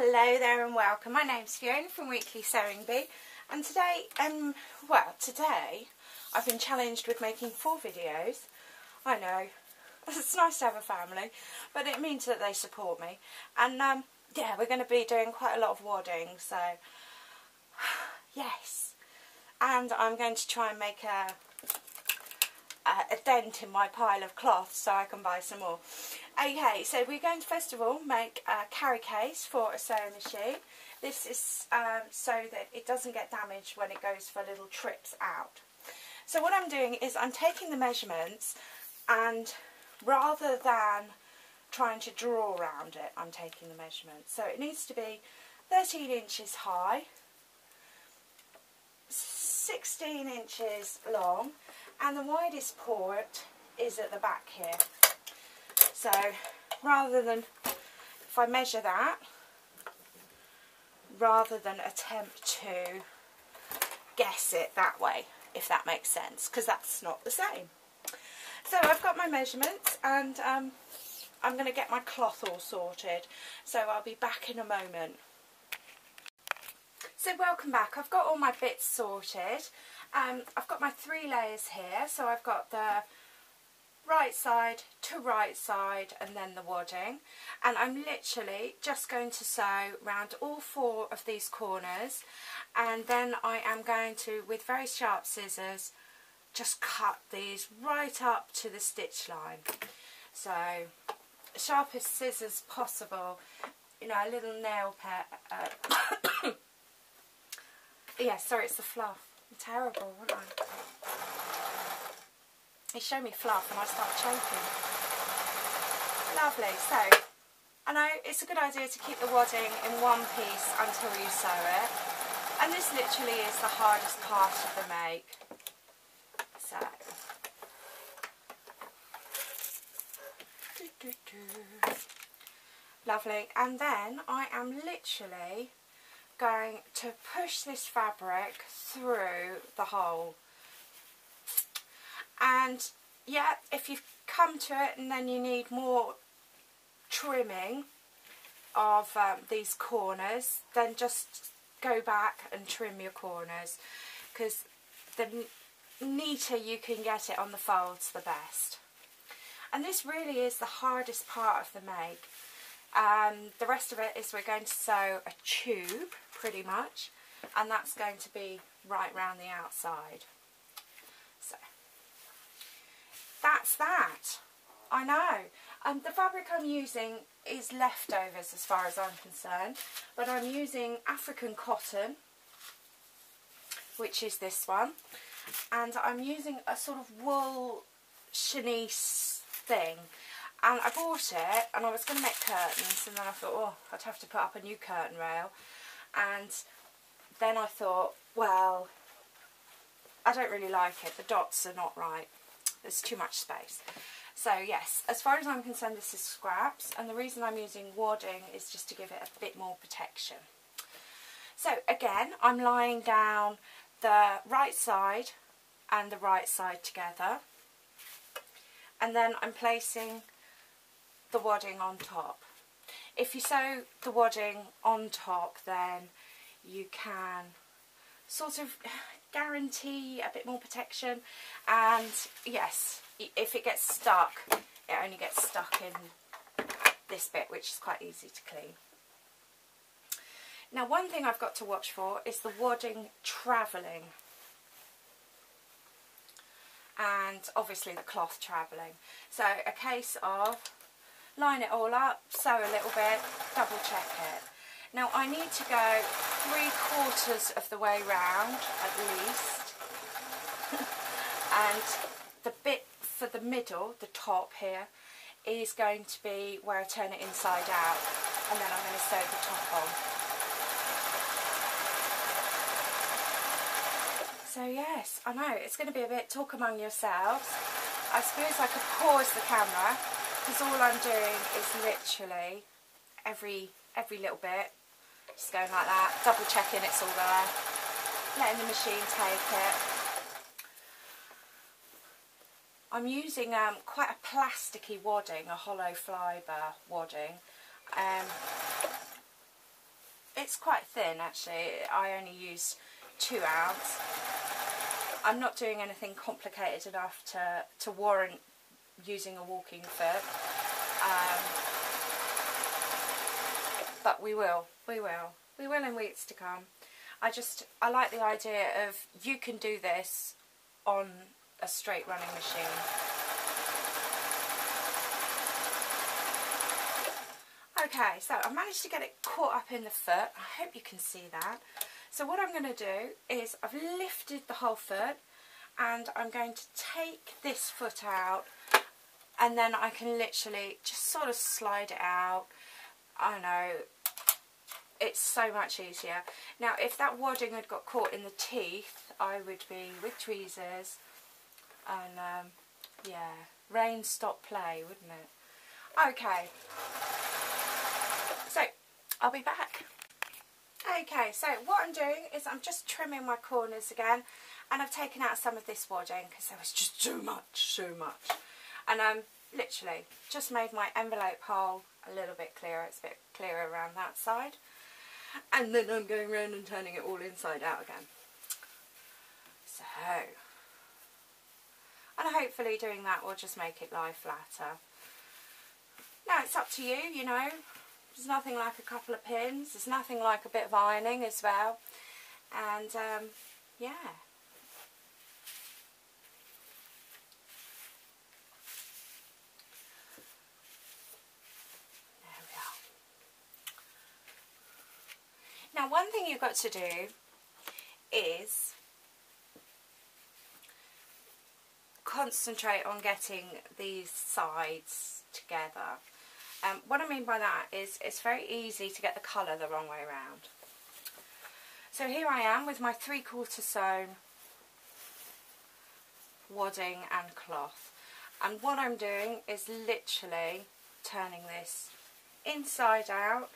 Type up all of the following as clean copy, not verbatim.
Hello there and welcome. My name's Fiona from Weekly Sewing Bee, and today, today I've been challenged with making 4 videos. I know, it's nice to have a family, but it means that they support me. And yeah, we're going to be doing quite a lot of wadding, so yes. And I'm going to try and make a dent in my pile of cloth so I can buy some more. Okay, so we're going to first of all make a carry case for a sewing machine. This is so that it doesn't get damaged when it goes for little trips out. So what I'm doing is I'm taking the measurements, and rather than trying to draw around it, I'm taking the measurements. So it needs to be 13 inches high, 16 inches long, and the widest port is at the back here. So rather than, if I measure that, rather than attempt to guess it that way, if that makes sense, because that's not the same. So I've got my measurements, and I'm going to get my cloth all sorted, so I'll be back in a moment. So welcome back. I've got all my bits sorted. I've got my 3 layers here, so I've got the right side to right side and then the wadding, and I'm literally just going to sew round all 4 of these corners, and then I am going to, with very sharp scissors, just cut these right up to the stitch line. So sharpest scissors possible, you know, a little nail pet. Yeah, sorry, it's the fluff. I'm terrible, aren't I? They show me fluff and I start choking. Lovely. So, I know it's a good idea to keep the wadding in one piece until you sew it. And this literally is the hardest part of the make. So, lovely. And then I am literally going to push this fabric through the hole. And yeah, if you've come to it and then you need more trimming of these corners, then just go back and trim your corners, because the neater you can get it on the folds, the best. And this really is the hardest part of the make. The rest of it is we're going to sew a tube, pretty much, and that's going to be right round the outside. So that's that. I know. The fabric I'm using is leftovers as far as I'm concerned, but I'm using African cotton, which is this one, and I'm using a sort of wool chenille thing. And I bought it, and I was going to make curtains, and then I thought, oh, I'd have to put up a new curtain rail. And then I thought, well, I don't really like it. The dots are not right. There's too much space. So yes, as far as I'm concerned, this is scraps, and the reason I'm using wadding is just to give it a bit more protection. So again, I'm lying down the right side and the right side together, and then I'm placing the wadding on top. If you sew the wadding on top, then you can sort of guarantee a bit more protection. And yes, if it gets stuck, it only gets stuck in this bit, which is quite easy to clean. Now, one thing I've got to watch for is the wadding travelling, and obviously the cloth travelling. So a case of line it all up, sew a little bit, double check it. Now I need to go 3/4 of the way round at least, and the bit for the middle, the top here, is going to be where I turn it inside out, and then I'm going to sew the top on. So yes, I know, it's going to be a bit talk among yourselves. I suppose I could pause the camera, because all I'm doing is literally every little bit, just going like that, double checking it's all there, letting the machine take it. I'm using quite a plasticky wadding, a hollow fibre wadding, it's quite thin actually. I only used 2 ounce. I'm not doing anything complicated enough to warrant using a walking foot. But we will in weeks to come. I like the idea of you can do this on a straight running machine. Okay, so I managed to get it caught up in the foot. I hope you can see that. So what I'm going to do is I've lifted the whole foot and I'm going to take this foot out, and then I can literally just sort of slide it out. I know, it's so much easier. Now if that wadding had got caught in the teeth, I would be with tweezers and yeah, rain stop play, wouldn't it? Okay, so I'll be back. Okay, so what I'm doing is I'm just trimming my corners again, and I've taken out some of this wadding because there was just too much. And literally just made my envelope hole a little bit clearer. It's a bit clearer around that side. And then I'm going around and turning it all inside out again. So, and hopefully doing that will just make it lie flatter. Now it's up to you, you know. There's nothing like a couple of pins. There's nothing like a bit of ironing as well. And yeah. There we are. Now one thing you've got to do is concentrate on getting these sides together. What I mean by that is it's very easy to get the colour the wrong way around. So here I am with my 3/4 sewn wadding and cloth, and what I'm doing is literally turning this inside out.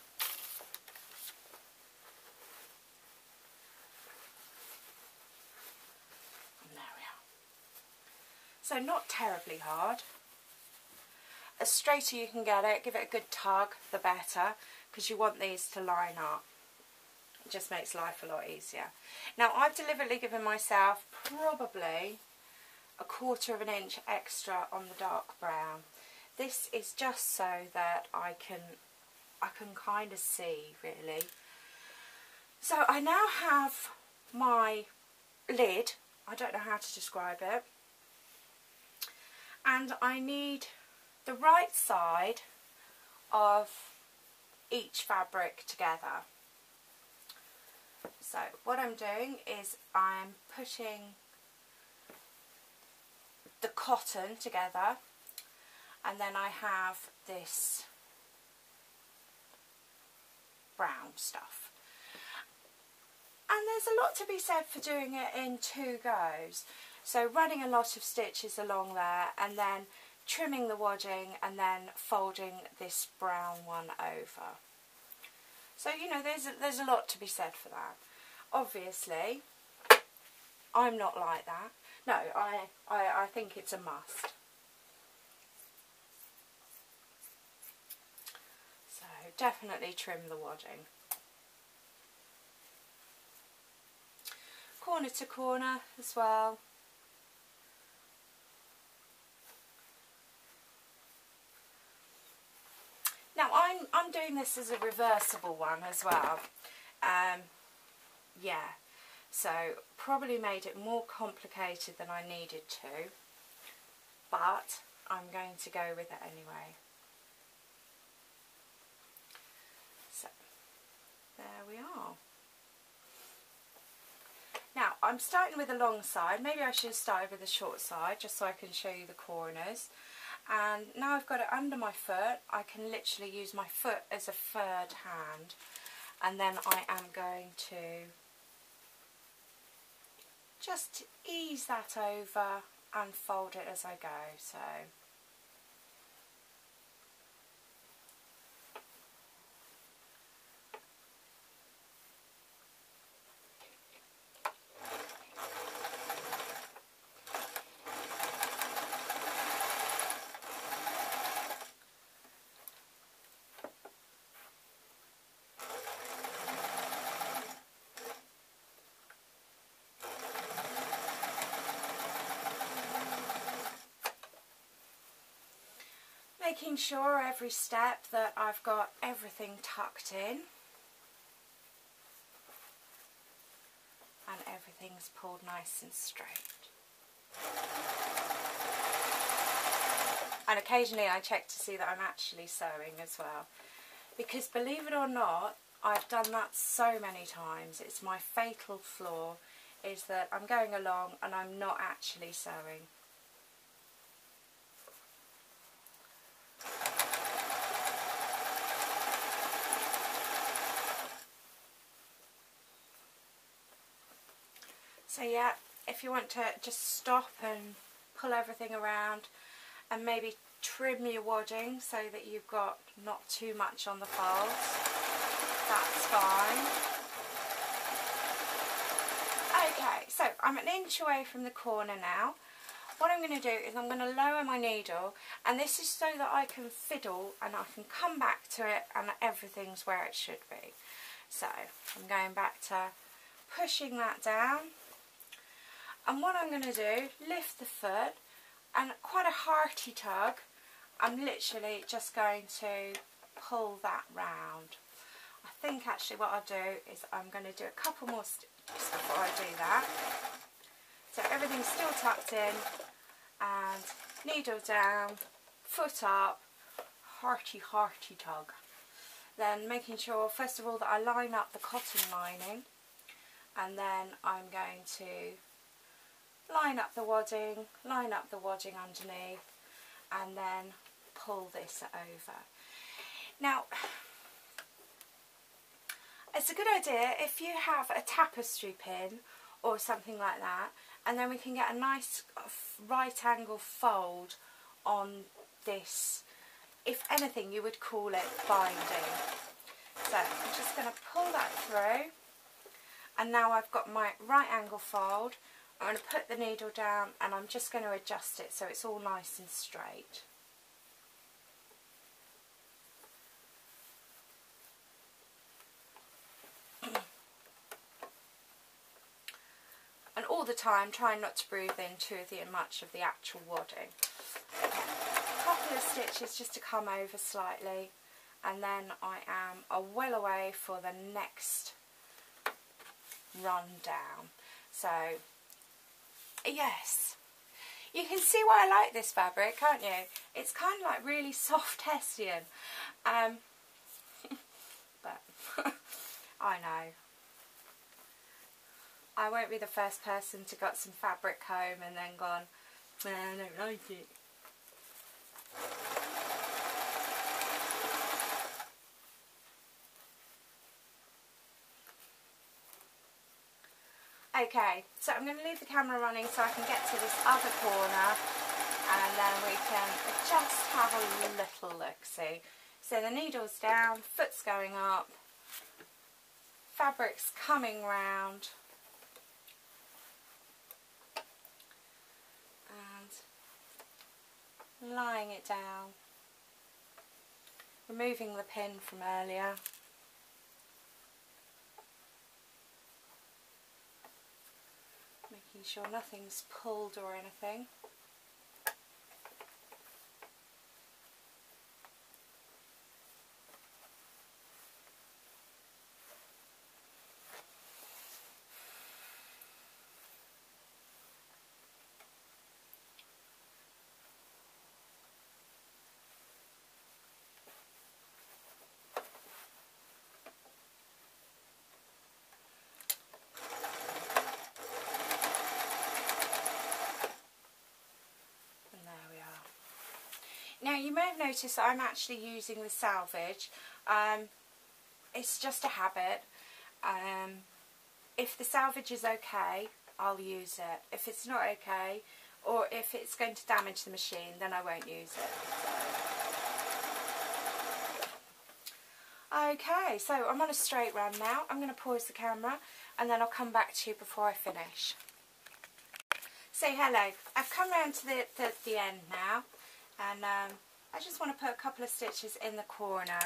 And there we are. So not terribly hard. The straighter you can get it, give it a good tug, the better, because you want these to line up. It just makes life a lot easier. Now I've deliberately given myself probably 1/4 of an inch extra on the dark brown. This is just so that I can kind of see, really. So I now have my lid. I don't know how to describe it. And I need the right side of each fabric together. So what I'm doing is I'm putting the cotton together, and then I have this brown stuff. And there's a lot to be said for doing it in 2 goes. So running a lot of stitches along there, and then trimming the wadding, and then folding this brown one over. So, you know, there's a lot to be said for that. Obviously, I'm not like that. No, I think it's a must. So, definitely trim the wadding. Corner to corner as well. Now I'm doing this as a reversible one as well. Yeah, so probably made it more complicated than I needed to, but I'm going to go with it anyway. So there we are. Now I'm starting with the long side. Maybe I should have started with the short side just so I can show you the corners. And now I've got it under my foot, I can literally use my foot as a third hand, and then I am going to just ease that over and fold it as I go. So making sure every step that I've got everything tucked in and everything's pulled nice and straight. And occasionally I check to see that I'm actually sewing as well, because believe it or not, I've done that so many times. It's my fatal flaw, is that I'm going along and I'm not actually sewing. So yeah, if you want to just stop and pull everything around and maybe trim your wadding so that you've got not too much on the folds, that's fine. Okay, so I'm an inch away from the corner now. What I'm going to do is I'm going to lower my needle, and this is so that I can fiddle and I can come back to it and everything's where it should be. So I'm going back to pushing that down. And what I'm going to do, lift the foot, and quite a hearty tug, I'm literally just going to pull that round. I think actually what I'll do is I'm going to do a couple more stitches before I do that. So everything's still tucked in, and needle down, foot up, hearty tug. Then making sure first of all that I line up the cotton lining, and then I'm going to line up the wadding underneath, and then pull this over. Now, it's a good idea if you have a tapestry pin or something like that, and then we can get a nice right angle fold on this. If anything, you would call it binding. So I'm just going to pull that through, and now I've got my right angle fold. I'm going to put the needle down and I'm just going to adjust it so it's all nice and straight. And all the time trying not to breathe in too much of the actual wadding. Okay. A couple of stitches just to come over slightly, and then I am well away for the next run down. So yes, you can see why I like this fabric, can't you? It's kind of like really soft hessian, but I know I won't be the first person to got some fabric home and then gone, man, I don't like it. Okay, so I'm going to leave the camera running so I can get to this other corner, and then we can just have a little look-see. So the needle's down, foot's going up, fabric's coming round, and lying it down, removing the pin from earlier. Making sure nothing's pulled or anything. Now you may have noticed that I'm actually using the salvage. It's just a habit. If the salvage is okay, I'll use it. If it's not okay, or if it's going to damage the machine, then I won't use it. Okay, so I'm on a straight run now. I'm going to pause the camera and then I'll come back to you before I finish. Say hello. I've come round to the end now. And I just want to put a couple of stitches in the corner.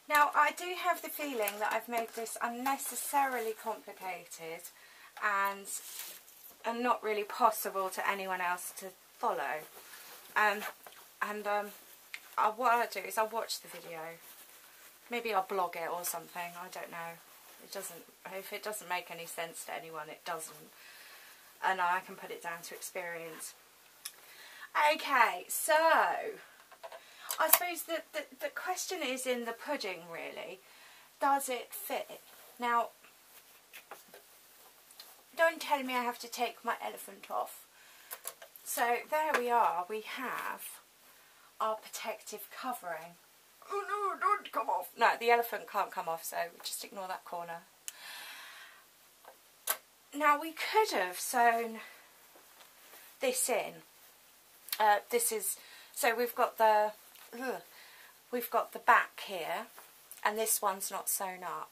Now I do have the feeling that I've made this unnecessarily complicated, and and not really possible to anyone else to follow. What I'll do is I'll watch the video. Maybe I'll blog it or something. I don't know. If it doesn't make any sense to anyone, it doesn't. And I can put it down to experience. Okay, so I suppose the question is in the pudding, really. Does it fit? Now, don't tell me I have to take my elephant off. So there we are. We have our protective covering. Oh no, don't come off. No, the elephant can't come off, so just ignore that corner. Now we could have sewn this in. So we've got the back here, and this one's not sewn up.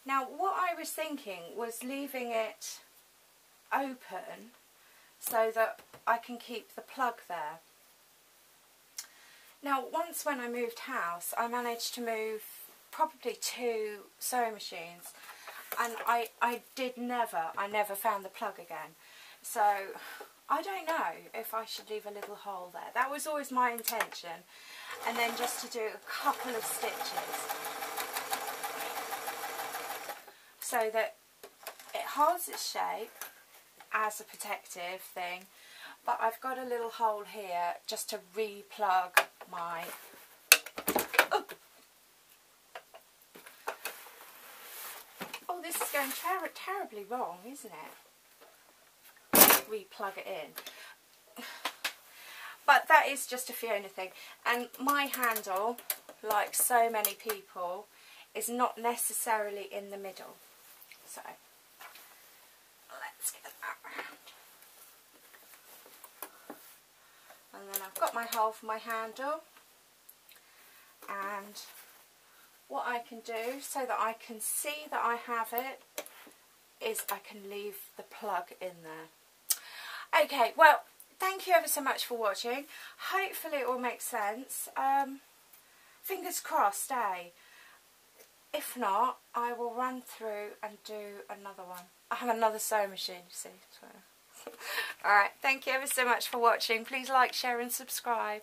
Now what I was thinking was leaving it open so that I can keep the plug there. Now once when I moved house, I managed to move probably 2 sewing machines, and I never found the plug again. So I don't know if I should leave a little hole there. That was always my intention. And then just to do a couple of stitches so that it holds its shape as a protective thing, but I've got a little hole here just to re-plug my... Oh, this is going terribly wrong, isn't it? Re-plug it in. But that is just a Fiona thing. And my handle, like so many people, is not necessarily in the middle. So, let's get that round. And then I've got my hole for my handle. And what I can do so that I can see that I have it is I can leave the plug in there. Okay, well, thank you ever so much for watching. Hopefully it all makes sense. Fingers crossed, eh? If not, I will run through and do another one. I have another sewing machine, you see. So. Alright, thank you ever so much for watching. Please like, share and subscribe.